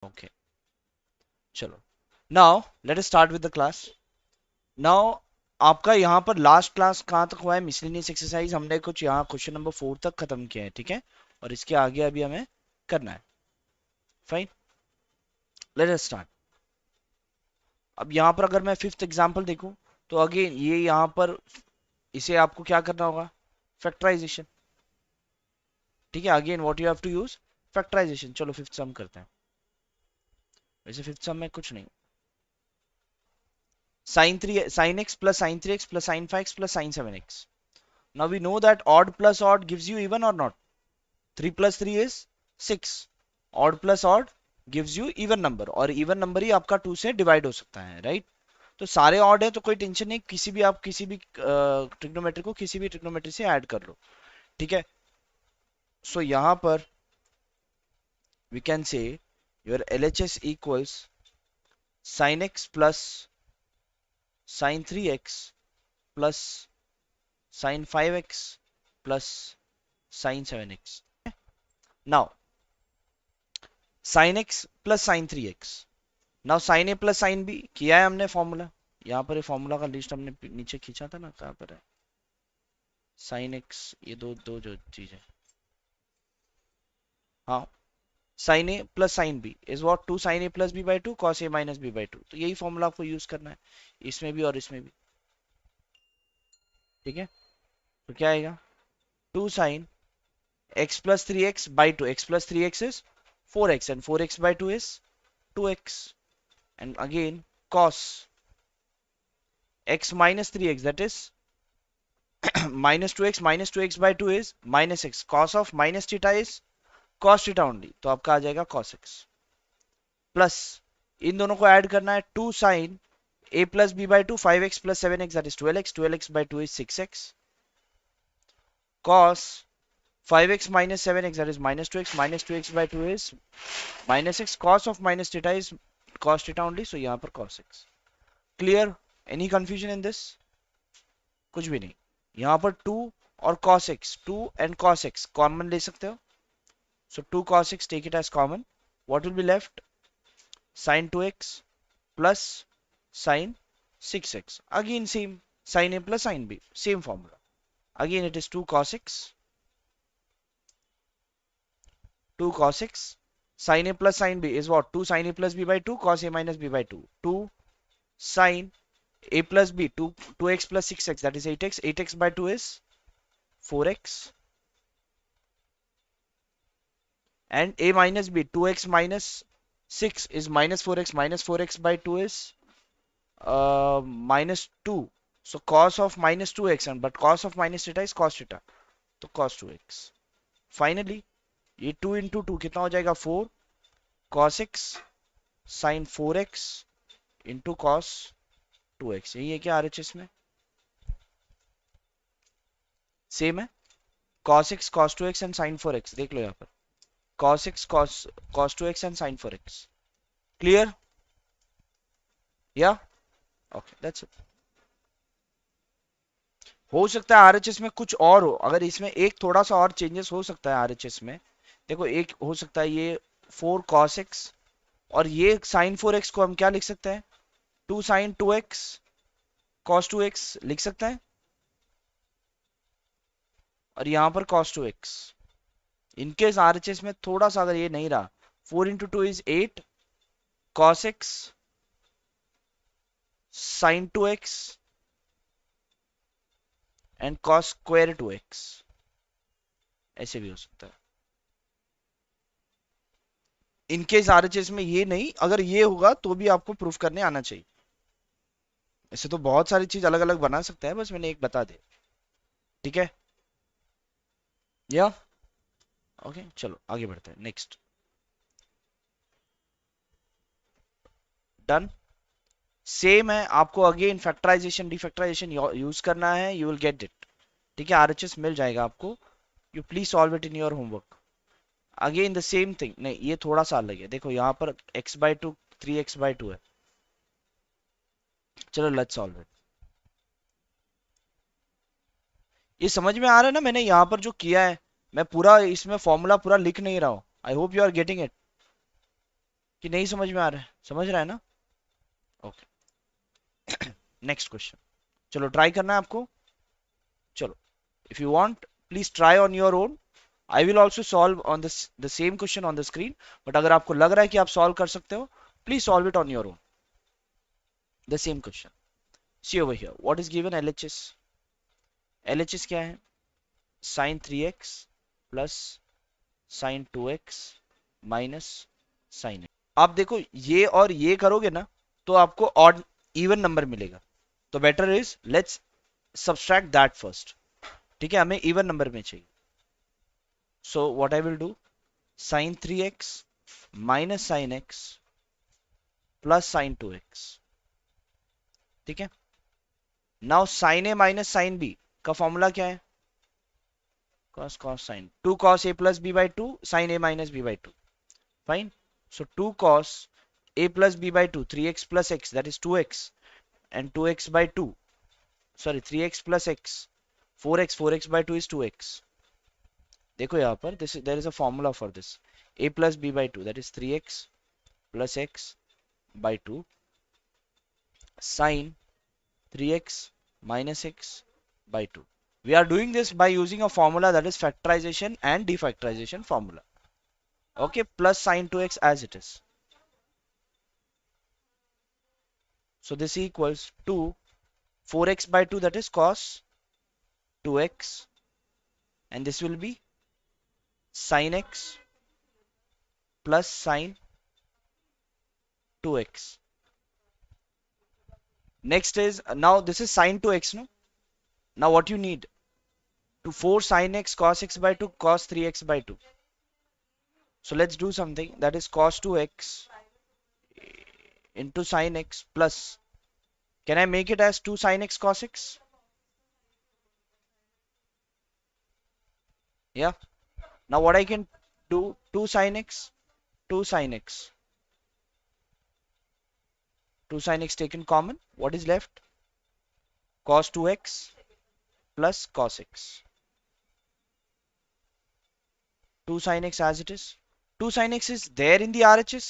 Okay चलो, now let us start with the class. Now आपका यहाँ पर लास्ट क्लास कहाँ तक हुआ है? मिसलेनियस एक्सरसाइज हमने कुछ यहाँ क्वेश्चन नंबर 4 तक खत्म किया है, ठीक है? और इसके आगे अभी हमें करना है। Fine, let us start. अब यहाँ पर अगर मैं फिफ्थ एग्जांपल देखूं तो अगेन ये यहाँ पर इसे आपको क्या करना होगा? फैक्टराइजेशन। ठीक है, again what you have to use? Factorization. चलो फिफ्थ सम करते हैं। वैसे फिफ्थ सम में कुछ नहीं, sin x plus sin 3x plus sin 5x plus sin 7x. Now we know that odd plus odd gives you even or not? 3 plus 3 is 6. Odd plus odd gives you even number, और even number ही आपका 2 से divide हो सकता है, right? तो सारे odd है तो कोई टेंशन नहीं, किसी भी आप किसी भी ट्रिग्नोमेट्री को किसी भी ट्रिग्नोमेट्री से ऐड कर लो, ठीक है? सो यहाँ पर we can say your LHS equals sin x plus sin 3x plus sin 5x plus sin 7x. Now sin x plus sin 3x. Now sin a plus sin b किया है हमने formula. यहाँ पर ये फॉर्मूला का list हमने नीचे खींचा था ना, कहाँ पर है? sin x, ये दो दो जो चीज है, हाँ, sin a plus sin b is what? 2 sin a plus b by 2 cos a minus b by 2। तो यही फॉर्मूला आपको यूज करना है इसमें भी और इसमें भी, ठीक है? तो क्या आएगा? 2 sin x plus 3x by 2, x plus 3x is 4x and 4x by 2 is 2x, and again cos x minus 3x, that is minus 2x by 2 is minus x, cos of minus theta is cos theta only, तो आपका आ जाएगा cos x plus इन दोनों को add करना है 2 sin a plus b by 2 5x plus 7x, that is 12x, 12x by 2 is 6x, cos 5x minus 7x, that is minus 2x, minus 2x by 2 is minus x, cos of minus theta is cos theta only, so यहाँ पर cos x. Clear? Any confusion in this? कुछ भी नहीं। यहाँ पर 2 और cos x, 2 and cos x common ले सकते हो, so 2 cos x, take it as common. What will be left? Sin 2x plus sin 6x. Again same, sin a plus sin b, same formula. Again it is 2 cos x, 2 cos x, sin a plus sin b is what? 2 sin a plus b by 2 cos a minus b by 2. 2 sin a plus b, 2x plus 6x, that is 8x. 8x by 2 is 4x. And a minus b, 2x minus 6 is minus 4x. Minus 4x by 2 is minus 2. So cos of minus 2x, and but cos of minus theta is cos theta. तो cos 2x. Finally, ये 2 into 2 कितना हो जाएगा? 4 cos x sin 4x into cos 2x. यही है क्या RHS में? Same है, cos x cos 2x and sin 4x। देख लो यहाँ पर cos x cos 2x and sin 4x. Clear? Yeah? Okay, that's it. हो सकता है आरएचएस में कुछ और हो, अगर इसमें एक थोड़ा सा और चेंजेस हो सकता है आरएचएस में। देखो एक हो सकता है ये 4 cos x और ये sin 4x को हम क्या लिख सकते हैं? 2 sin 2x cos 2x लिख सकते हैं, और यहाँ पर cos 2x। इनकेस आरएचएस में थोड़ा सा अगर ये नहीं रहा, 4 into 2 is 8 cos x sin 2x and cos square 2x, ऐसे भी हो सकता है। इनकेस आरएचएस में ये नहीं, अगर ये होगा तो भी आपको प्रूफ करने आना चाहिए। ऐसे तो बहुत सारी चीज अलग अलग बना सकते हैं, बस मैंने एक बता दे, ठीक है? या ओके, चलो आगे बढ़ते हैं। Next, done. सेम है, आपको अगेन फैक्टराइजेशन डिफैक्टराइजेशन यूज करना है, यू विल गेट इट, ठीक है? आरएचएस मिल जाएगा आपको, you please solve it in your homework. Again the same thing, नहीं ये थोड़ा सा अलग है। देखो यहाँ पर x बाई 2 3x बाई 2 है। चलो लेट्स सॉल्व इट। ये समझ में आ रहा है ना मैंने यहाँ पर जो किया है? मैं पूरा इसमें फॉर्मूला पूरा लिख नहीं रहा हूँ। I hope you are getting it. कि नहीं समझ में आ रहा है? समझ रहा है ना? Okay, next question. चलो ट्राई करना है आपको। चलो, if you want please try on your own. I will also solve on the same question on the screen, but अगर आपको लग रहा है कि आप सॉल्व कर सकते हो, please solve it on your own, the same question. See over here, what is given LHS? LHS क्या है? Sine 3x plus sine 2x minus sine. आप देखो, ये और ये करोगे ना तो आपको ऑड इवन नंबर मिलेगा, तो better is let's subtract that first. ठीक है, हमें इवन नंबर में चाहिए। So what I will do, sine 3x minus sine x plus sine 2x। ठीक है, now sine a minus sine b का फॉर्मूला क्या है? cos cos sin 2 cos a plus b by 2 sin a minus b by 2. Fine. So 2 cos a plus b by 2, 3x plus x, that is 2x, and 2x by 2, sorry 3x plus x, 4x by 2 is 2x. देखो यहाँ पर there is a formula for this. A plus b by 2, that is 3x plus x by 2 sin 3x minus x by 2. We are doing this by using a formula, that is factorization and defactorization formula. Okay, plus sin 2x as it is. So this equals to 4x by 2, that is cos 2x, and this will be sin x plus sin 2x. Next is, now this is sin 2x, no? Now what you need? To 4 sin x cos x by 2 cos 3x by 2. So let's do something, that is cos 2x into sin x plus, can I make it as 2 sin x cos x? Yeah. Now what I can do, 2 sin x, 2 sin x. 2 sin x taken common, what is left? Cos 2x plus cos x. 2 sin x as it is. 2 sin x is there in the RHS.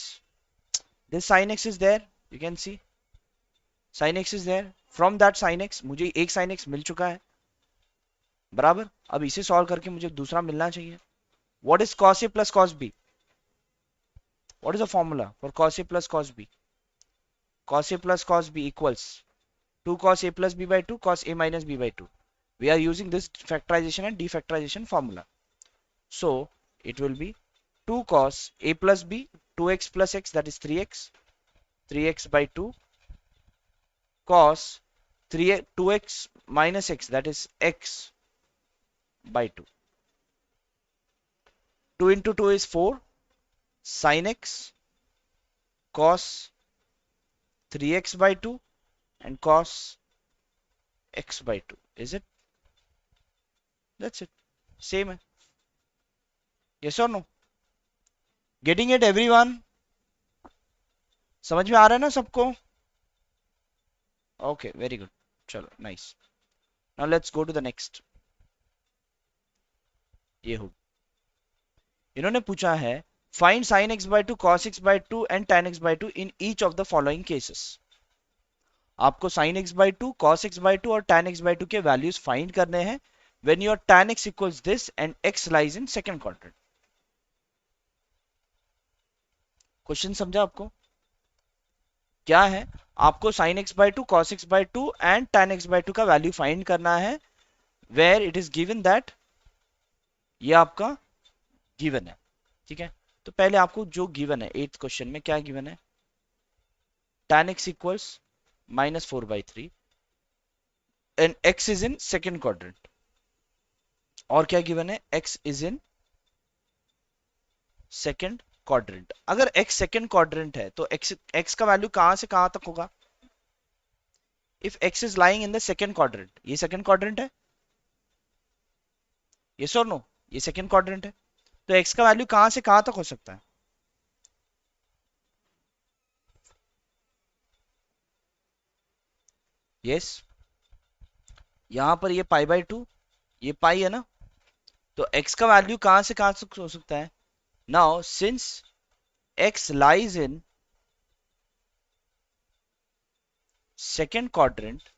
This sin x is there, you can see. Sin x is there. From that sin x, मुझे एक sin x मिल चुका है, बराबर। अब इसे solve करके मुझे दूसरा मिलना चाहिए। What is cos a plus cos b? What is the formula for cos a plus cos b? Cos a plus cos b equals 2 cos a plus b by 2 cos a minus b by 2. We are using this factorization and defactorization formula. So it will be 2 cos a plus b, 2x plus x, that is 3x, 3x by 2 cos 2x minus x, that is x by 2. 2 into 2 is 4 sin x cos 3x by 2 and cos x by 2. Is it? That's it. Same है. Yes or no? Getting it everyone? समझ में आ रहा है ना सबको? Okay, very good. चलो, nice. Now let's go to the next. ये हो, इन्होंने पूछा है find sin x by 2 cos x by 2 and tan x by 2 in each of the following cases. आपको sin x by 2 cos x by 2 और tan x by 2 के values find करने हैं when your tan x equals this and x lies in second quadrant. Question समझा आपको? क्या है, आपको sin x by 2 cos x by 2 and tan x by 2 का वैल्यू फाइंड करना है where it is given that, ये आपका गिवन है। ठीक है, तो पहले आपको जो गिवन है 8th क्वेश्चन में, क्या गिवन है? tan x equals -4/3 and x is in second quadrant. और क्या गिवन है? x is in second quadrant. अगर x second quadrant है तो x का वैल्यू कहां से कहां तक होगा? If x is lying in the second quadrant, ये second quadrant है? Yes or no? ये second quadrant है, तो x का वैल्यू कहां से कहां तक हो सकता है? Yes. यहां पर ये π/2, ये पाई है ना, तो x का वैल्यू कहां से कहां तक हो सकता है? Now since x lies in second quadrant,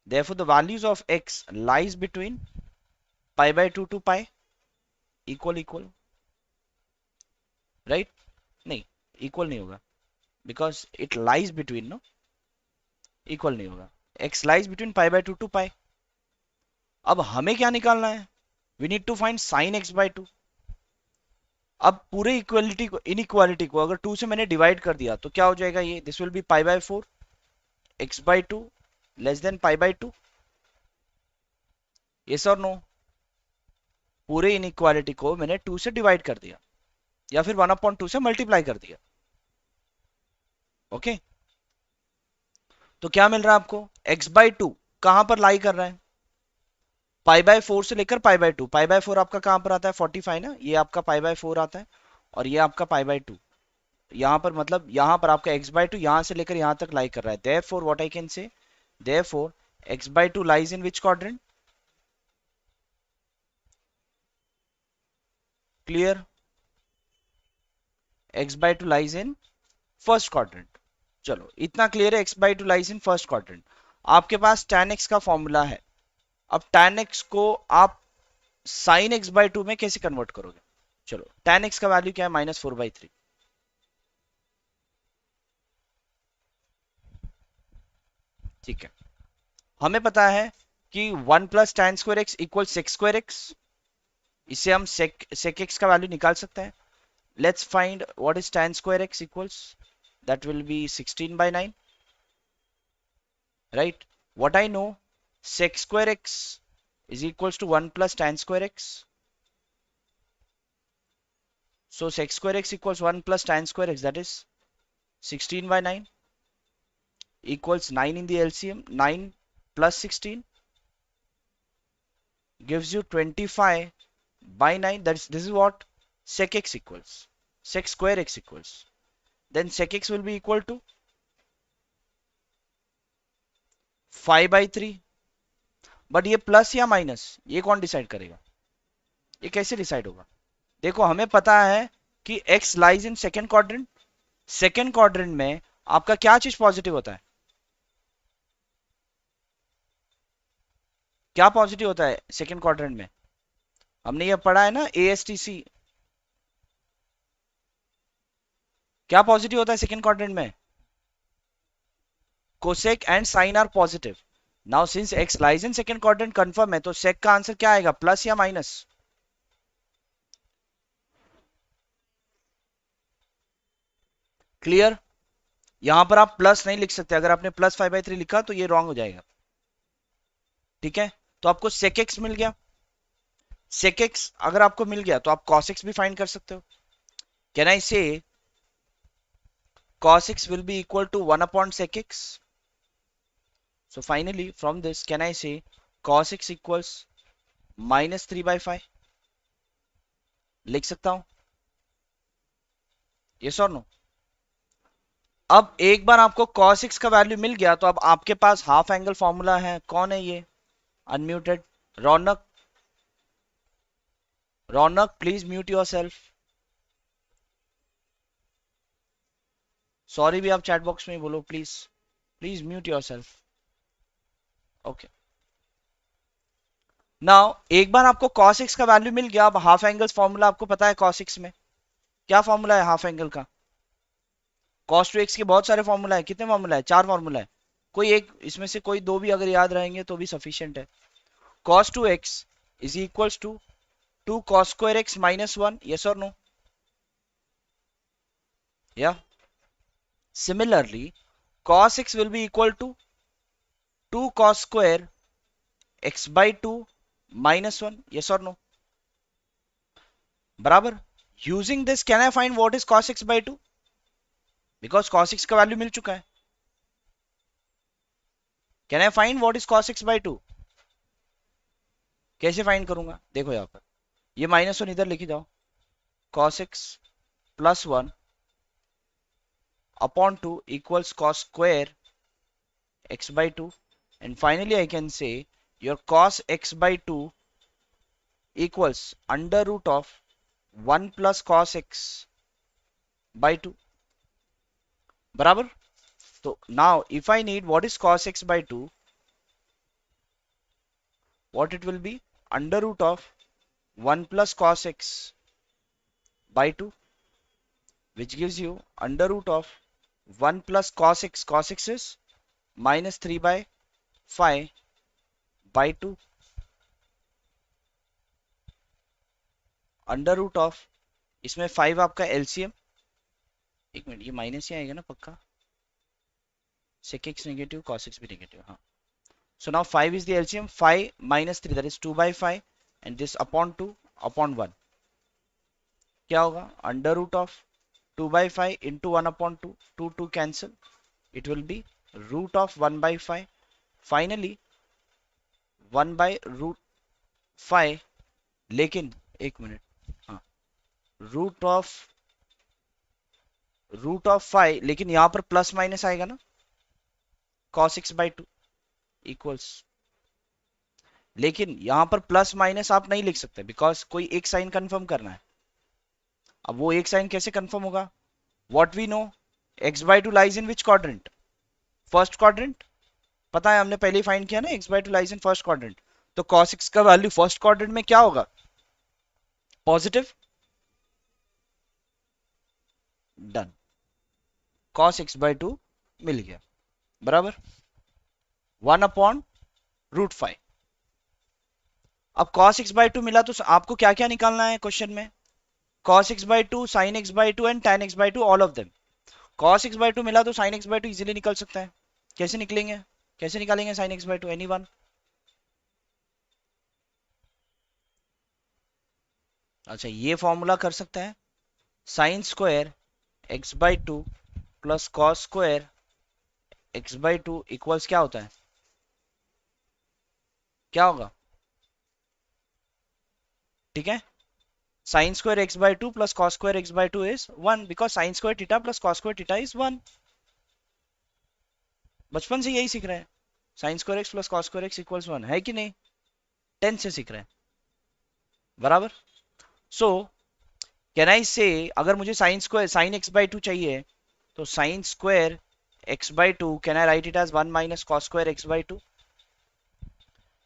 therefore the values of x lies between pi by 2 to pi, equal, right? नहीं, equal नहीं होगा, because it lies between, no, equal नहीं होगा, x lies between pi by 2 to pi. अब हमें क्या निकालना है? We need to find sin x by 2. अब पूरे इक्वालिटी को, इनइक्वालिटी को अगर 2 से मैंने डिवाइड कर दिया तो क्या हो जाएगा? ये this will be pi by 4 x by 2 less than pi by 2. Yes और नो? पूरे इनइक्वालिटी को मैंने 2 से डिवाइड कर दिया या फिर 1/2 से मल्टीप्लाई कर दिया. ओके, तो क्या मिल रहा है आपको? x by 2 कहां पर लाई कर रहा है? पाई बाय 4 से लेकर पाई बाय 2. पाई बाय 4 आपका कहां पर आता है? 45 ना, ये आपका पाई बाय 4 आता है और ये आपका पाई बाय 2. यहां पर मतलब यहां पर आपका x by 2 यहां से लेकर यहां तक लाई कर रहा है. therefore what I can say, therefore x by 2 lies in which quadrant? Clear? x by 2 lies in first quadrant. चलो इतना क्लियर है, x by 2 lies in first quadrant. आपके पास tan x का फॉर्मूला है. अब tan x को आप sin x by 2 में कैसे कन्वर्ट करोगे? चलो, tan x का वैल्यू क्या है? -4/3. ठीक है, हमें पता है कि 1 plus tan square x equal sec square x. इससे हम sec x का वैल्यू निकाल सकते हैं. Let's find what is tan square x equals. That will be 16/9. Right? What I know, sec square x is equals to 1 plus tan square x. So sec square x equals 1 plus tan square x, that is 16/9 equals 9 in the LCM. 9 plus 16 gives you 25/9. This is what sec x equals. Sec square x equals. Then sec x will be equal to 5/3. But ये plus या minus, ये कौन decide करेगा? ये कैसे decide होगा? देखो, हमें पता है कि x lies in second quadrant. Second quadrant में आपका क्या चीज पॉजिटिव होता है? क्या पॉजिटिव होता है सेकेंड क्वाड्रेंट में? हमने ये पढ़ा है ना, ASTC. क्या पॉजिटिव होता है सेकेंड क्वाड्रेंट में? Cosec and sine are positive. Now since x lies in second quadrant confirm है, तो सेक का आंसर क्या आएगा? प्लस या माइनस? क्लियर? यहां पर आप प्लस नहीं लिख सकते. अगर आपने प्लस 5/3 लिखा तो ये रॉन्ग हो जाएगा. ठीक है, तो आपको sec x मिल गया. sec x अगर आपको मिल गया तो आप cos x भी फाइंड कर सकते हो. कैन आई से cos x will be equal to 1/sec x? So finally from this can I say cos x equals -3/5? लिख सकता हूं? yes or no? अब एक बार आपको cos x का वैल्यू मिल गया तो अब आपके पास हाफ एंगल फॉर्मूला है. कौन है ये? Unmuted Raunak. Raunak, please mute your self. Sorry भी आप चैट बॉक्स में बोलो please. Please mute your self. Okay, now एक बार आपको cos x का वैल्यू मिल गया. अब हाफ एंगल्स फॉर्मूला आपको पता है. cos x में क्या फॉर्मूला है हाफ एंगल का? cos 2x के बहुत सारे फॉर्मूला है. कितने फॉर्मूला है? 4 फॉर्मूला है. कोई एक इसमें से कोई दो भी अगर याद रहेंगे तो भी सफिशिएंट है. cos 2x is equals to 2 cos square x minus 1. Yes or no? Yeah. Similarly, cos x will be equal to 2 cos square x by 2 minus 1. Yes or no? बराबर. Using this, can I find what is cos x by 2? Because cos x का value मिल चुका है. Can I find what is cos x by 2? कैसे find करूंगा? देखो यहां पर ये -1 इधर लिखी जाओ. cos x plus 1 upon 2 equals cos square x by 2. And finally I can say your cos x by 2 equals under root of 1 plus cos x by 2. बराबर. So now if I need what is cos x by 2, what it will be? Under root of 1 plus cos x by 2, which gives you under root of 1 plus cos x. Cos x is minus 3 by 5 by 2 under root of, इसमें 5 आपका LCM, एक minute ये minus ही आएगा ना पक्का, sec x negative cos x भी negative, हाँ. So now 5 is the LCM, 5 minus 3 that is 2 by 5 and this upon 2 upon 1. क्या होगा? Under root of 2 by 5 into 1 upon 2, 2 cancel. It will be root of 1 by 5. Finally 1 by root 5, लेकिन एक minute, हाँ, root of 5, लेकिन यहाँ पर plus minus आएगा ना, cos x by 2 इक्वल्स, लेकिन यहां पर प्लस माइनस आप नहीं लिख सकते बिकॉज कोई एक साइन कंफर्म करना है. अब वो एक साइन कैसे कंफर्म होगा? What we know, x by 2 lies in which quadrant? First quadrant. पता है हमने पहले ही फाइंड किया ना, x by 2 lies in first quadrant. तो cos x का वैल्यू फर्स्ट क्वाड्रेंट में क्या होगा? Positive. Done, cos x by 2 मिल गया, बराबर 1 अपॉन रूट 5. अब cos x by 2 मिला तो आपको क्या क्या निकालना है क्वेश्चन में? cos x by 2, sin x by 2 and tan x by 2, all of them. cos x by 2 मिला तो sin x by 2 इजीली निकल सकता है. कैसे निकलेंगे? कैसे निकालेंगे sin x by 2? एनीवन? अच्छा, ये फॉर्मूला कर सकता है, sin square x by 2 plus cos square x by 2 equals क्या होता है? क्या होगा? ठीक है, sin square x by 2 plus cos square x by 2 is 1 because sin square theta plus cos square theta is 1. बचपन से यही सीख रहे हैं, sin square x plus cos square x equals 1, है कि नहीं? 10 से सीख रहे हैं, बराबर. सो कैन आई से, अगर मुझे sin square sin x by 2 चाहिए तो sin square x by 2 can I write it as 1 minus cos square x by 2?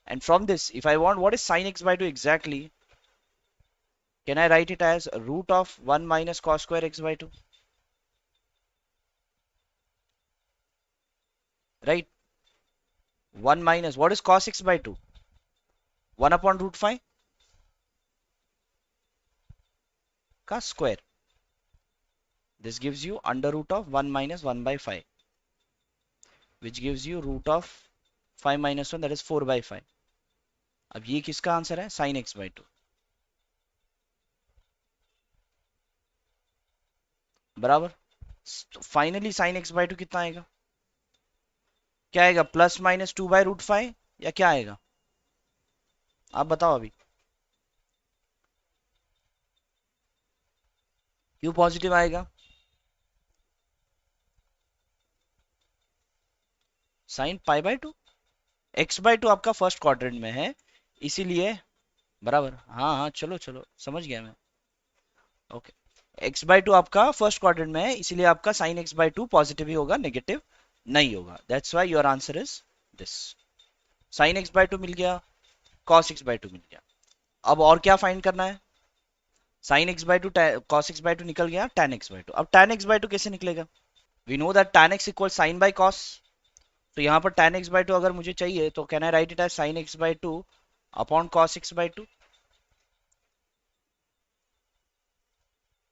And from this, if I want what is sin x by 2 exactly, can I write it as root of 1 minus cos square x by 2? Right? 1 minus, what is cos x by 2? 1 upon root 5 का square. This gives you under root of 1 minus 1 by 5, which gives you root of 5 minus 1, that is 4 by 5. अब ये किसका answer है? sin x by 2, बराबर. Finally sin x by 2 कितना आएगा? क्या आएगा? प्लस माइनस 2 बाय रूट 5 या क्या आएगा? आप बताओ अभी. क्यों पॉजिटिव आएगा? Sine pi by 2, x by 2 आपका फर्स्ट क्वाड्रेंट में है इसीलिए, बराबर. हाँ हाँ, चलो चलो समझ गया मैं. ओके, x बाय 2 आपका फर्स्ट क्वाड्रेंट में है इसीलिए आपका साइन x बाय 2 पॉजिटिव ही होगा, नेगेटिव नहीं होगा. That's why your answer is this. Sine x by 2 मिल गया, cos x बाय 2 मिल गया. अब और क्या फाइंड करना है? Sine x by 2, cos x by 2 निकल गया, tan x बाय 2. अब tan x बाय 2 कैसे निकलेगा? We know that tan x equal sine by cos. तो यहाँ पर tan x बाय 2 अगर मुझे चाहिए तो can I write it as sine x by 2 upon cos x by 2.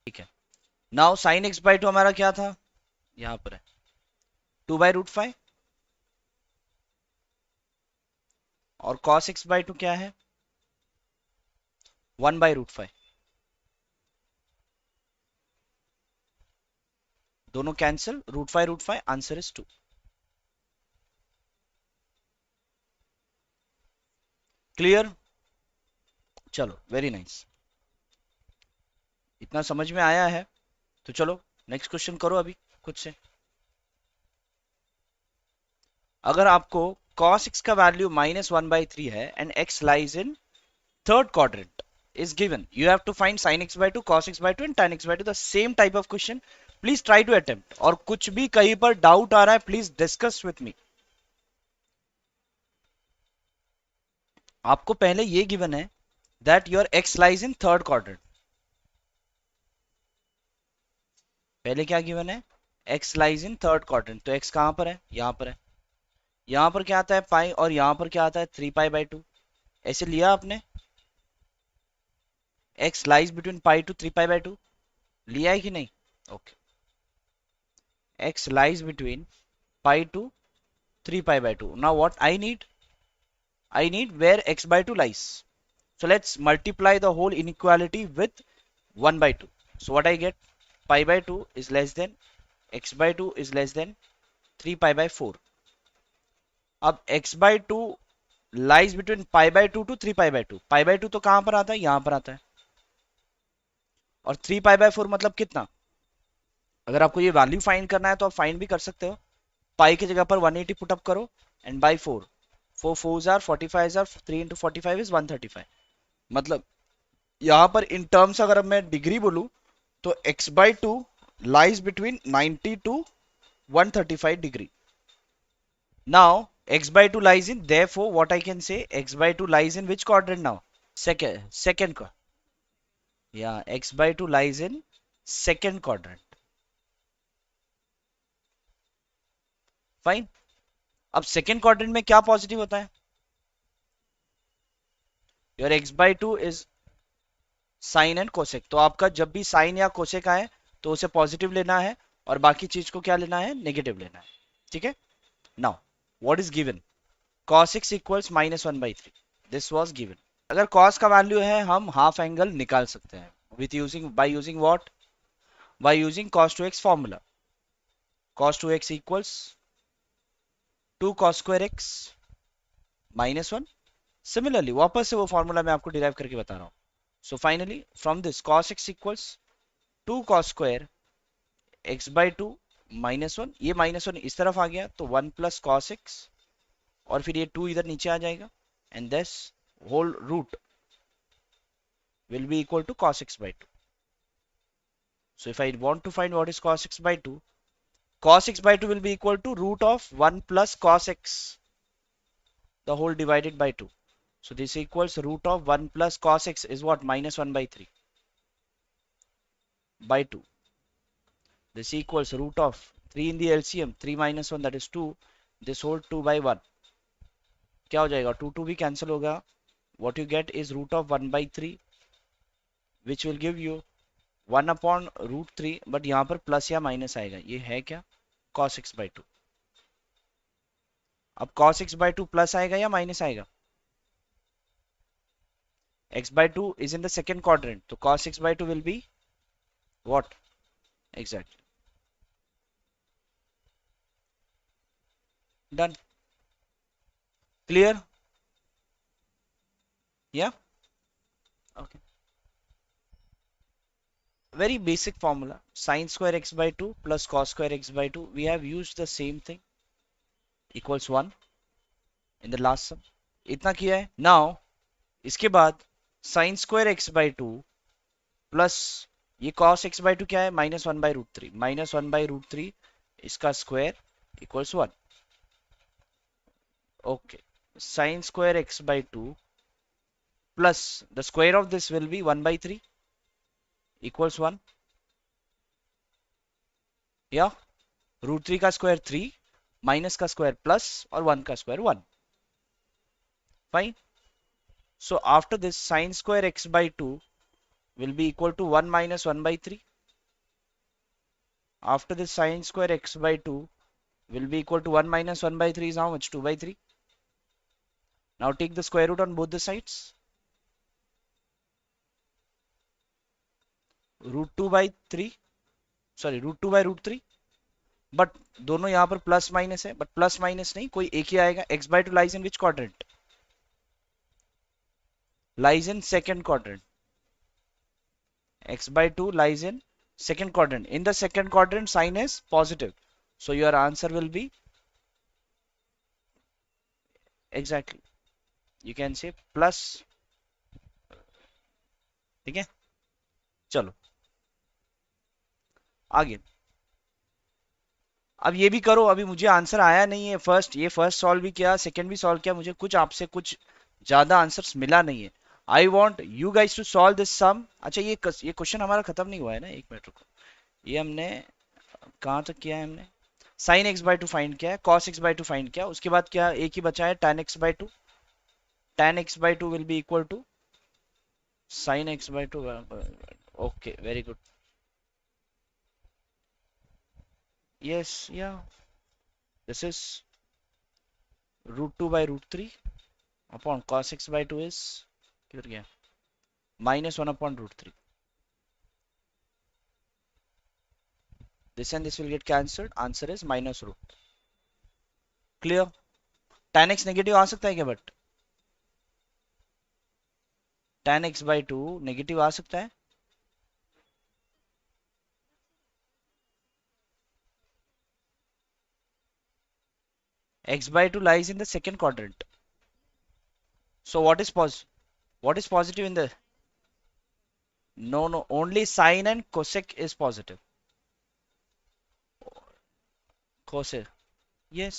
ठीक है, नाउ साइन x बाय 2 हमारा क्या था? यहाँ पर है 2 बाय रूट 5 और cos x बाय 2 क्या है? 1 बाय रूट 5. दोनों cancel, root 5, answer is 2. Clear? चलो, वेरी नाइस. इतना समझ में आया है तो चलो नेक्स्ट क्वेश्चन करो अभी खुद से. अगर आपको cos x का वैल्यू -1/3 है and x lies in third quadrant is given, you have to find sin x by 2, cos x by 2 and tan x by 2, the same type of question please try to attempt, और कुछ भी कहीं पर doubt आ रहा है please discuss with me. आपको पहले ये गिवन है that your x lies in third quadrant. पहले क्या गिवन है, x lies in third quadrant, तो एक्स कहां पर है, यहां पर है। यहां पर क्या आता है पाई, और यहां पर क्या आता है 3 पाई बाय 2। ऐसे लिया आपने, x lies between pi to 3 pi by 2, लिया है कि नहीं? Okay, x lies between pi to 3 pi by 2। Now what I need where x by 2 lies. So let's multiply the whole inequality with 1 by 2. So what I get, pi by 2 is less than x by 2 is less than 3 pi by 4. अब x by 2 lies between pi by 2 to 3 pi by 2. pi by 2 तो कहां पर आता है, यहां पर आता है, और 3 pi by 4 मतलब कितना? अगर आपको ये वैल्यू फाइंड करना है तो आप फाइंड भी कर सकते हो। पाई की जगह पर 180 पुट अप करो and by 4, 4 4 are 45 are 3 into 45 is 135। मतलब यहां पर इन टर्म्स अगर मैं डिग्री बोलूं तो x by 2 lies between 90 to 135 degree. Now x by 2 lies in, therefore what I can say, x by 2 lies in which quadrant now? Second. Yeah, x by 2 lies in second quadrant. Fine. अब second quadrant में क्या positive होता है? Your x by 2 is sine and cosec, तो आपका जब भी sign या कोसेक आए तो उसे पॉजिटिव लेना है, और बाकी चीज को क्या लेना है, नेगेटिव लेना है। ठीक है, now what is given, cos x equals -1/3, this was given. अगर cos का वैल्यू है हम हाफ एंगल निकाल सकते हैं with using, by using what, by using cos 2x formula. cos 2x equals 2 cos square x -1। Similarly वापस से वो फॉर्मूला मैं आपको डिराइव करके बता रहा हूँ। So finally from this cos x equals 2 cos square x by 2 -1, ये -1 इस तरफ आ गया तो 1 प्लस cos x, और फिर ये 2 इधर नीचे आ जाएगा, and this whole root will be equal to cos x by 2. So if I want to find what is cos x by 2, cos x by 2 will be equal to root of 1 plus cos x, the whole divided by 2. So this equals root of 1 plus cos x is what, -1/3 by 2. This equals root of 3 in the LCM, 3 minus 1 that is 2, this whole 2 by 1. क्या हो जाएगा, 2 भी cancel होगा, what you get is root of 1/3 which will give you 1/√3, but यहां पर plus या minus आएगा, ये है क्या, cos x by 2। अब cos x by 2 प्लस आएगा या माइनस आएगा, x by 2 is in the second quadrant, तो cos x by 2 will be what, exactly, done, clear, yeah, okay, very basic formula, sin square x by 2 plus cos square x by 2, we have used the same thing, equals 1 in the last sum, इतना किया है। now इसके बाद sin square x by 2 plus ये cos x by 2 क्या है, -1/√3, -1/√3 इसका square equals 1। Okay, sin square x by 2 plus the square of this will be 1/3 equals 1, या √3 का स्क्वायर 3, माइनस का स्क्वायर प्लस, और 1 का square 1। Fine, so after this sin square x by 2 will be equal to 1 minus 1/3. After this sin square x by 2 will be equal to 1 minus 1/3 is how much, 2/3. Now take the square root on both the sides. √2/3, sorry √2/√3, but दोनों यहाँ पर plus minus है, but plus minus नहीं, कोई एक ही आएगा। x by 2 lies in which quadrant? Lies in second quadrant. X by 2 lies in second quadrant. In the second quadrant sign is positive, so your answer will be exactly, you can say plus। ठीक है, चलो आगे। अब ये भी करो, अभी मुझे आंसर आया नहीं है। फर्स्ट सॉल्व भी किया, सेकंड भी सॉल्व किया, मुझे कुछ आपसे कुछ ज्यादा आंसर्स मिला नहीं है। I want you guys to solve this sum. अच्छा ये क्वेश्चन हमारा खत्म नहीं हुआ है ना, एक मिनट रुको। ये हमने कहाँ तक किया है? हमने sine x by two find किया है, cos x by two find किया, उसके बाद क्या एक ही बचा है, tan x by two. tan x by two will be equal to sine x by two. Okay, very good. Yes, yeah this is √2/√3 upon cos x by 2 is किधर गया, -1/√3। This and this will get cancelled, answer is minus root. Clear? tan x negative आ सकता है क्या? But tan x by 2 negative आ सकता है? x by 2 lies in the second quadrant. So what is positive in the? No, only sine and cosec is positive. Cosec, yes।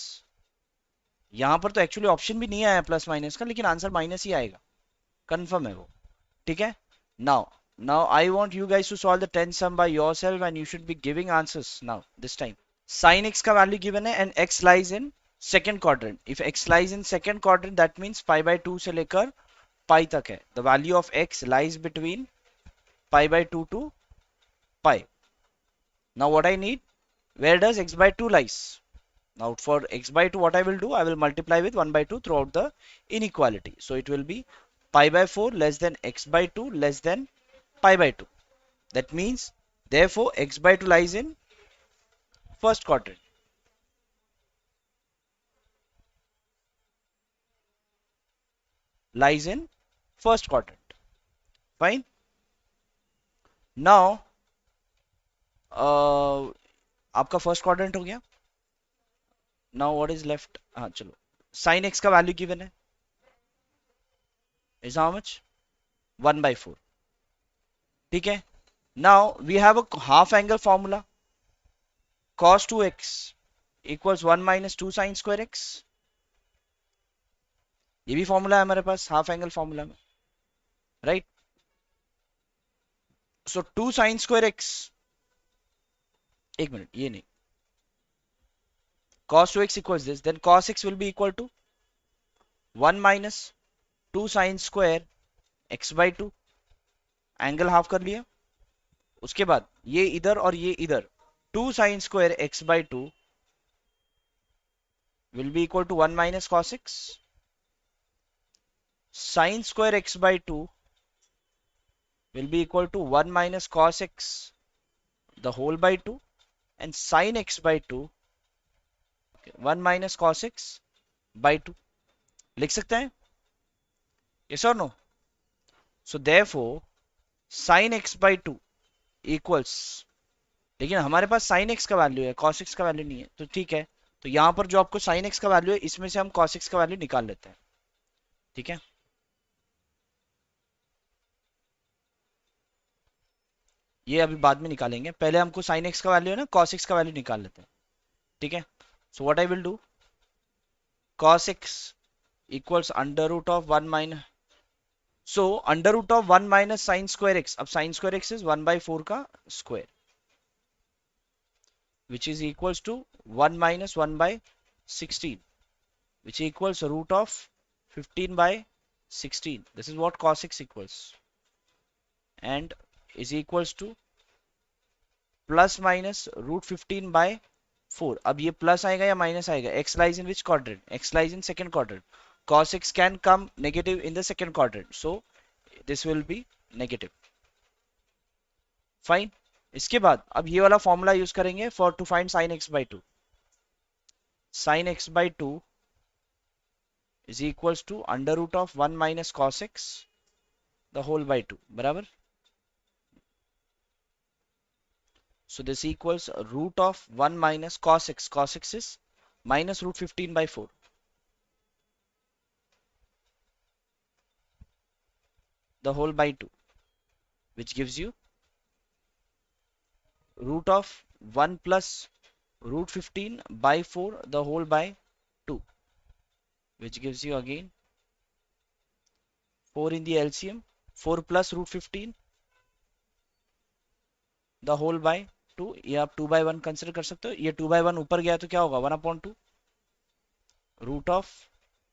यहाँ पर तो एक्चुअली ऑप्शन भी नहीं आया प्लस माइनस का, लेकिन आंसर माइनस ही आएगा, कंफर्म है वो। ठीक है। Now now I want you guys to solve the 10 sum by yourself and you should be giving answers now this time. sin x का वैल्यू गिवन है and x lies in second quadrant. If x lies in second quadrant that means pi by 2 से लेकर pi तक है। The value of x lies between pi by 2 to pi. Now what I need, where does x by 2 lies? Now for x by 2 what I will do, I will multiply with 1 by 2 throughout the inequality. So it will be pi by 4 less than x by 2 less than pi by 2. That means therefore x by 2 lies in first quadrant. Lies in first quadrant. Fine. Now आपका first quadrant हो गया। Now what is left? हाँ चलो, sine x का value given है, is how much? 1/4। ठीक है। Now we have a half angle formula, cos 2x equals 1 minus 2 sine square x. ये भी फॉर्मूला है हमारे पास हाफ एंगल फॉर्मूला में, right? So 2 sine square x, एक मिनट, ये नहीं, cos 2x equals this, then cos x will be equal to 1 minus 2 sin square x by 2, angle half कर लिया। उसके बाद ये इधर और ये इधर, 2 sin square x by 2 will be equal to 1 minus cos x, sin square x by 2 will be equal to 1 minus cos x the whole by 2, and sin x by 2 1 minus cos x by 2 लिख सकते हैं? yes or no? so therefore sin x by 2 equals, लेकिन हमारे पास sin x का value है, cos x का value नहीं है, तो ठीक है। तो यहां पर जो आपको sin x का वैल्यू है, इसमें से हम cos x का वैल्यू निकाल लेते हैं। ठीक है, ये अभी बाद में निकालेंगे, पहले हमको sin x का वैल्यू है ना, cos x का वैल्यू निकाल लेते हैं। ठीक है। So what I will do, cos x equals under root of 1 minus, so under root of 1 minus sine square x. अब साइन स्क्वायर एक्स इज 1/4 का square, which is equals to 1 minus 1/16, which equals root of 15/16. This is what cos x equals, and is equals to plus minus √15/4। अब ये plus आएगा या minus आएगा? x lies in which quadrant? x lies in second quadrant. cos x can come negative in the second quadrant, so this will be negative. Fine. इसके बाद अब ये वाला फॉर्मूला यूज करेंगे for to find sin x by 2. sin x by 2 is equals to under root of 1 minus cos x the whole by 2, बराबर। so this equals root of 1 minus cos x, cos x is minus √15/4, the whole by 2, which gives you root of 1 plus root 15 by 4 the whole by 2, which gives you again 4 in the LCM, 4 plus root 15 the whole by 2, ये आप 2 by 1 consider कर सकते हो. ये 2 by 1 ऊपर गया तो क्या होगा, 1/2 root of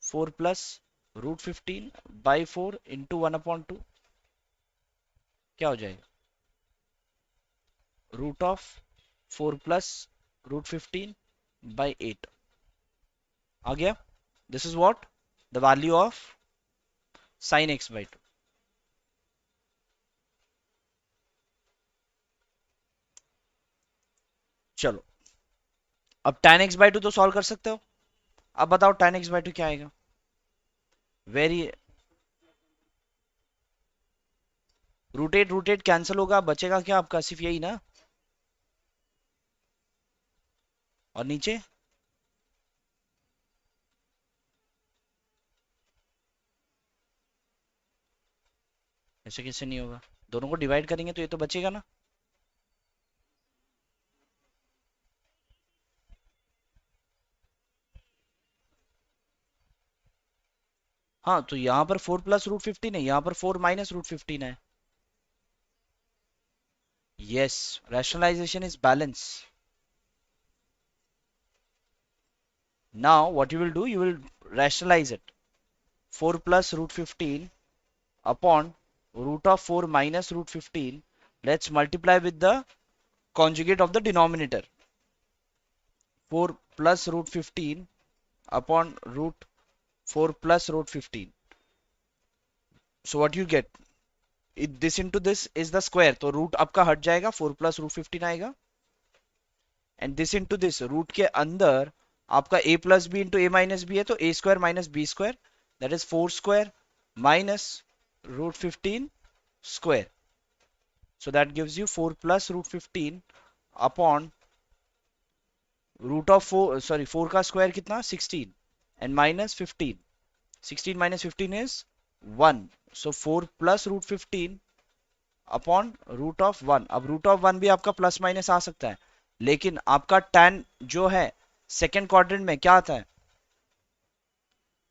4 plus root 15 by 4 into 1/2 क्या हो जाएगा, root of 4 plus root 15 by 8 आ गया. This is what the value of sine x by 2. चलो अब tan x बाई 2 तो सॉल्व कर सकते हो. अब बताओ tan x बाई 2 क्या आएगा. वेरी रूटेट कैंसिल होगा, बचेगा क्या आपका, सिर्फ यही ना. और नीचे ऐसे कैसे नहीं होगा, दोनों को डिवाइड करेंगे तो ये तो बचेगा ना. हाँ तो यहाँ पर 4 प्लस रूट 15 है, यहाँ पर 4 माइनस रूट 15 है. Yes, rationalization is balance. Now what you will do, you will rationalize it. 4 plus root 15 upon root of 4 minus root 15. Let's multiply with the conjugate of the denominator. 4 plus root 15 upon root 4 plus root 15. So what you get? This into this is the square. तो root आपका हट जाएगा, 4 plus root 15 आएगा. And this into this, root के अंदर आपका a plus b into a minus b है, तो a square minus b square, that is 4 square minus root 15 square. So that gives you 4 plus root 15 upon root of 4, sorry 4 का square कितना 16 and minus 15. 16 minus 15 is 1. So 4 plus root 15 upon root of 1. अब root of 1 भी आपका plus minus आ सकता है, लेकिन आपका tan जो है सेकेंड क्वाड्रेंट में क्या आता है,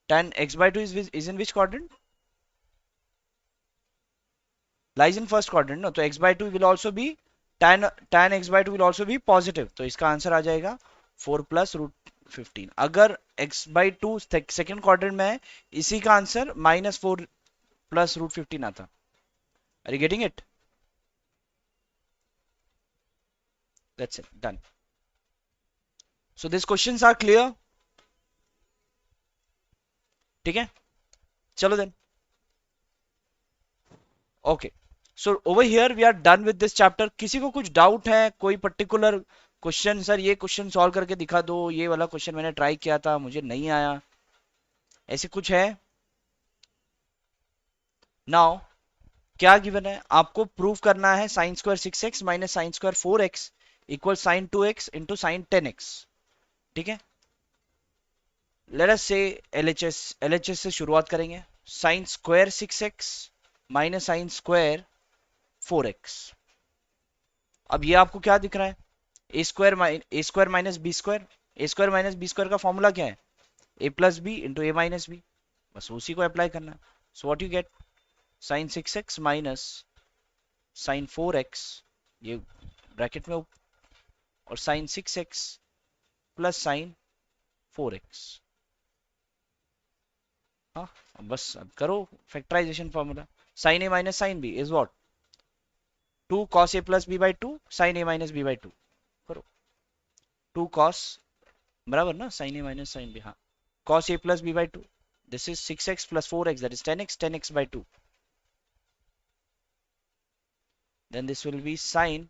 tan x by 2 is in which quadrant, lies in first quadrant. No, तो x by 2 will also be tan x by 2 will also be positive. तो इसका आंसर आ जाएगा 4 प्लस रूट 15. अगर x by 2 सेकेंड क्वाड्रेंट में है, इसी का answer -4 plus root 15 आता. Are you getting it? That's it, done. So these questions are clear. ठीक है, चलो then. Okay, so over here we are done with this chapter. किसी को कुछ डाउट है, कोई पर्टिकुलर क्वेश्चन, सर ये क्वेश्चन सॉल्व करके दिखा दो, ये वाला क्वेश्चन मैंने ट्राई किया था मुझे नहीं आया, ऐसे कुछ है? नाउ क्या गिवन है, आपको प्रूव करना है sine square 6x minus sine square 4x equal sine 2x into sine 10x. ठीक है, लेट अस से एलएचएस से शुरुआत करेंगे. Sine square 6x minus sine square 4x. अब ये आपको क्या दिख रहा है, a square minus b square. A square minus b square का फॉर्मूला क्या है, a plus b into a minus b. बस उसी को अप्लाई करना है. So what you get, sine 6x minus sine 4x, ये ब्रैकेट में, और sign 6x plus sign 4x. हाँ, बस अब करो factorisation formula. Sine a minus sine b is what, 2 cos a plus b by 2 sin a minus b by 2. करो 2 cos बराबर ना sin a minus sin b. हाँ, cos a plus b by 2, this is 6x plus 4x, that is 10x by 2. Then this will be sin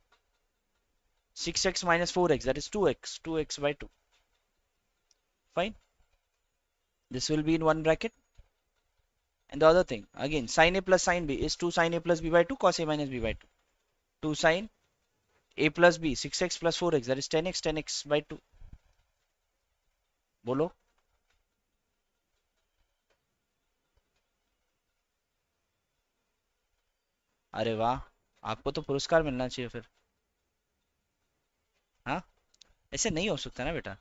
6x minus 4x, that is 2x by 2. Fine, this will be in one bracket. And the other thing again, sin a plus sin b is 2 sin a plus b by 2 cos a minus b by 2. 2 sin a plus b 6x plus 4x, that is 10x by 2. बोलो. अरे वाह, आपको तो पुरस्कार मिलना चाहिए फिर. हाँ, ऐसे नहीं हो सकता ना बेटा।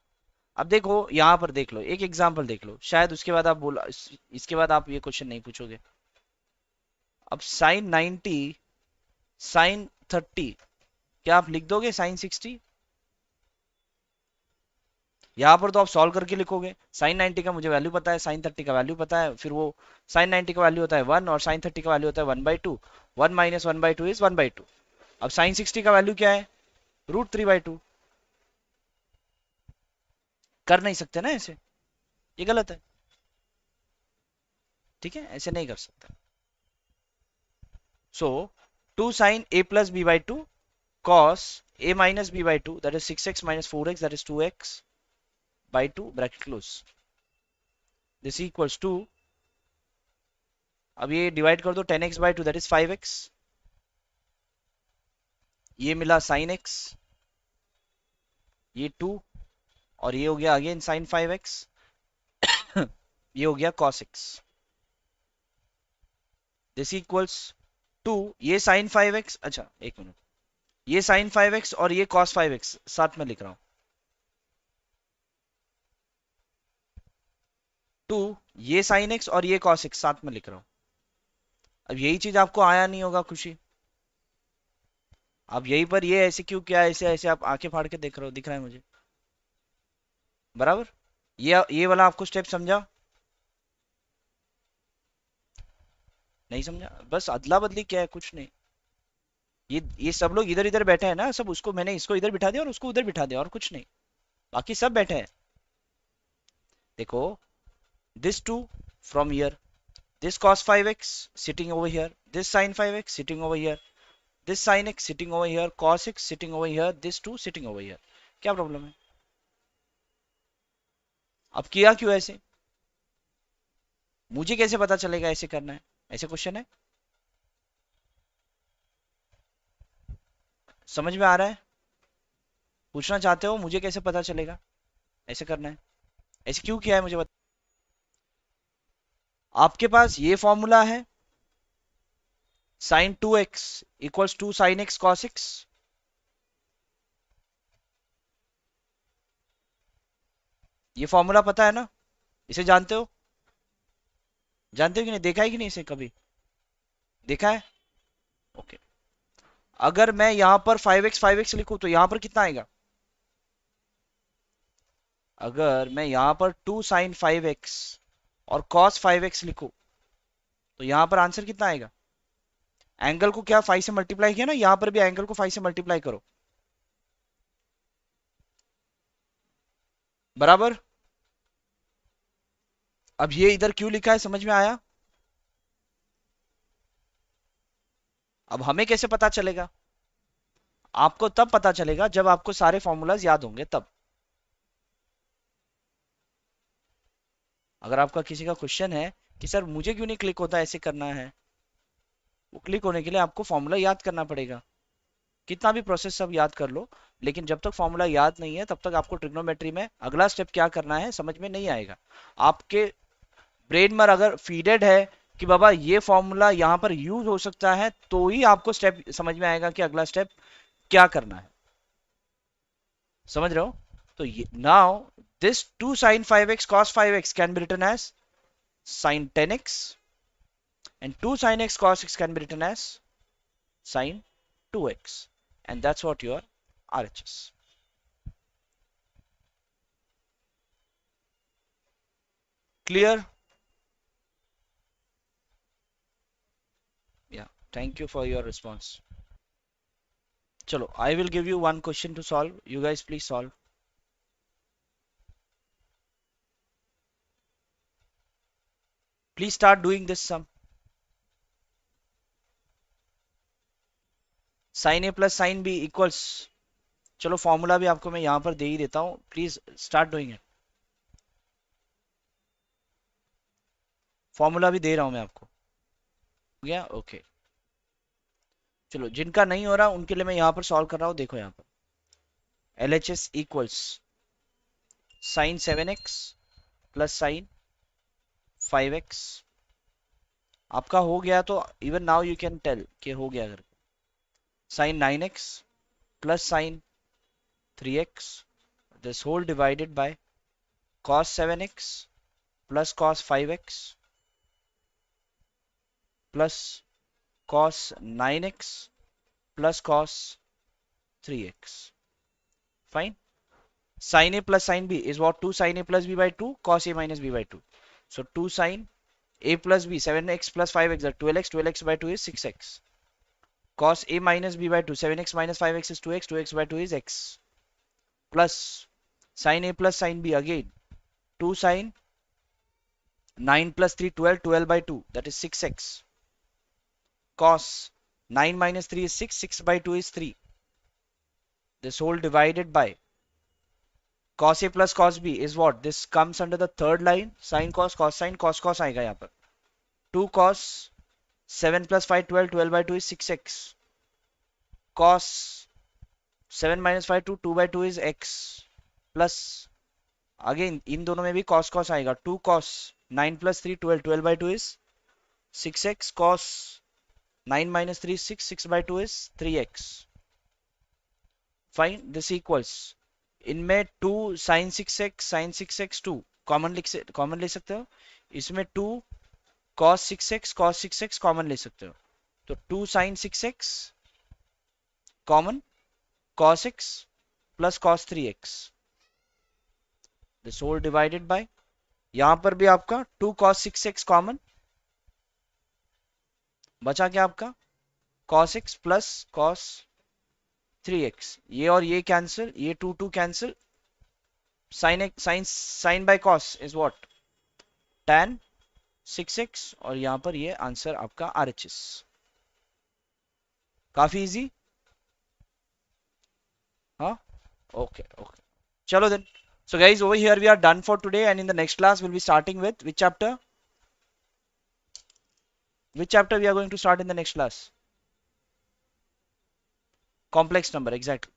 अब देखो यहाँ पर देख लो, एक एग्जांपल देख लो, शायद उसके बाद आप बोला इसके बाद आप ये क्वेश्चन नहीं पूछोगे। अब साइन 90 साइन 30, क्या आप लिख दोगे साइन 60? यहाँ पर तो आप सॉल्व करके लिखोगे। साइन 90 का मुझे वैल्यू पता है, साइन 30 का वैल्यू पता है, फिर वो साइन 90 का वैल्यू होता है 1 और साइन 30 का वैल्यू होता है 1/2। 1 माइनस 1/2 इज 1/2। अब साइन 60 का वैल्यू क्या है? √3/2। कर नहीं सकते ना ऐसे, ये गलत है। ठीक है, ऐसे नहीं कर सकते। सो 2 sin a plus b by 2 cos a minus b by 2 that is 6x minus 4x that is 2x by 2 bracket close, this equals to, अब ये डिवाइड कर दो 10x by 2 that is 5x, ये मिला sin x, ये 2, और ये हो गया अगेन sin 5x, ये हो गया cos x, this equals to, ये sin 5x, अच्छा एक मिनट, ये sin 5x और ये cos 5x साथ में लिख रहा हूं, 2, ये sin x और ये cos x साथ में लिख रहा हूं। अब यही चीज आपको आया नहीं होगा खुशी, अब यहीं पर ये ऐसे क्यों किया, ऐसे ऐसे आप आंखें फाड़ के देख रहे हो, दिख रहा है मुझे बराबर। ये वाला आपको स्टेप समझा? नहीं समझा? बस अदला बदली क्या है, कुछ नहीं। ये सब लोग इधर इधर बैठे हैं ना, सब उसको मैंने इसको इधर बिठा दिया और उसको उधर बिठा दिया और कुछ नहीं, बाकी सब बैठे हैं। देखो, this 2 from here, this cos 5x sitting over here, this sin 5x sitting over here, this sin x sitting over here, cos x sitting over here, this 2 sitting over here। क्या प्रॉब्लम है? अब किया क्यों ऐसे? मुझे कैसे पता चलेगा ऐसे करना है? ऐसे क्वेश्चन है, समझ में आ रहा है? पूछना चाहते हो मुझे कैसे पता चलेगा ऐसे करना है? ऐसे क्यों किया है मुझे बता। आपके पास ये फॉर्मूला है sin 2x equals two sin x cos x, ये फॉर्मूला पता है ना, इसे जानते हो? जानते हो कि नहीं, देखा है कि नहीं इसे कभी? देखा है? ओके। अगर मैं यहां पर 5x लिखूं तो यहां पर कितना आएगा? अगर मैं यहां पर 2 sin 5x और cos 5x लिखूं तो यहां पर आंसर कितना आएगा? एंगल को क्या 5 से मल्टीप्लाई किया ना, यहां पर भी एंगल को 5 से मल्टीप्लाई करो, बराबर। अब ये इधर क्यों लिखा है, समझ में आया? अब हमें कैसे पता चलेगा? आपको तब पता चलेगा जब आपको सारे फॉर्मूलाज याद होंगे तब। अगर आपका किसी का क्वेश्चन है कि सर मुझे क्यों नहीं क्लिक होता, ऐसे करना है, वो क्लिक होने के लिए आपको फॉर्मूला याद करना पड़ेगा। कितना भी प्रोसेस सब याद कर लो, लेकिन जब तक फॉर्मूला याद नहीं है तब तक आपको ट्रिग्नोमेट्री में अगला स्टेप क्या करना है समझ में नहीं आएगा। आपके ब्रेन में अगर फीडेड है कि बाबा ये फॉर्मूला यहाँ पर यूज हो सकता है, तो ही आपको स्टेप समझ में आएगा कि अगला स्टेप क्या करना है। समझ रहे हो? तो now this 2 sin 5x cos 5x can be written as sin 10x and 2 sin x cos x can be written as sin 2x, and that's what your RHS. Clear? Yeah, thank you for your response. Chalo, I will give you one question to solve, you guys please solve. Please start doing this sum. Sin a plus sin b equals, चलो formula भी आपको मैं यहां पर दे ही देता हूं, please start doing it. Formula भी दे रहा हूं मैं आपको, हो गया? ओके। चलो, जिनका नहीं हो रहा उनके लिए मैं यहां पर सॉल्व कर रहा हूं, देखो यहां पर LHS equals sin 7x plus sin 5x। आपका हो गया तो even now you can tell कि हो गया करके। sin 9x plus sin 3x this whole divided by cos 7x plus cos 5x plus cos 9x plus cos 3x. Fine. Sin A plus sin B is what? 2 sin A plus B by 2 cos A minus B by 2. So 2 sin A plus B, 7x plus 5x are 12x, 12x by 2 is 6x. Cos A minus B by 2, 7x minus 5x is 2x, 2x by 2 is x. Plus sin A plus sin B again, 2 sin 9 plus 3, 12, 12 by 2, that is 6x. Cos 9 minus 3 is 6, 6 by 2 is 3. This whole divided by cos A plus cos B is what? This comes under the third line, sin cos, cos sin, cos cos आएगा यहाँ पर. 2 cos 7 plus 5, 12, 12 by 2 is 6x. Cos 7 minus 5, 2, 2 by 2 is x. Plus, again, इन दोनों में भी cos cos आएगा. 2 cos 9 plus 3, 12, 12 by 2 is 6x. Cos 9 minus 3 is 6, 6 by 2 is 3x. Fine, this equals, इनमें 2 sin 6x, sin 6x 2 common ले सकते हो. इसमें 2 cos 6x, cos 6x common ले सकते हो. तो 2 sin 6x common, cos x plus cos 3x. This whole divided by, यहां पर भी आपका 2 cos 6x कॉमन, बचा क्या आपका cos x plus cos 3x. ये और ये कैंसिल, ये 2 2 cancel. sin by cos is what? tan 6x. और यहां पर ये आंसर आपका RHS. काफी इजी. हाँ, okay. चलो then. So guys, over here we are done for today, and in the next class we'll be starting with which chapter? Which chapter we are going to start in the next class? Complex number, exactly.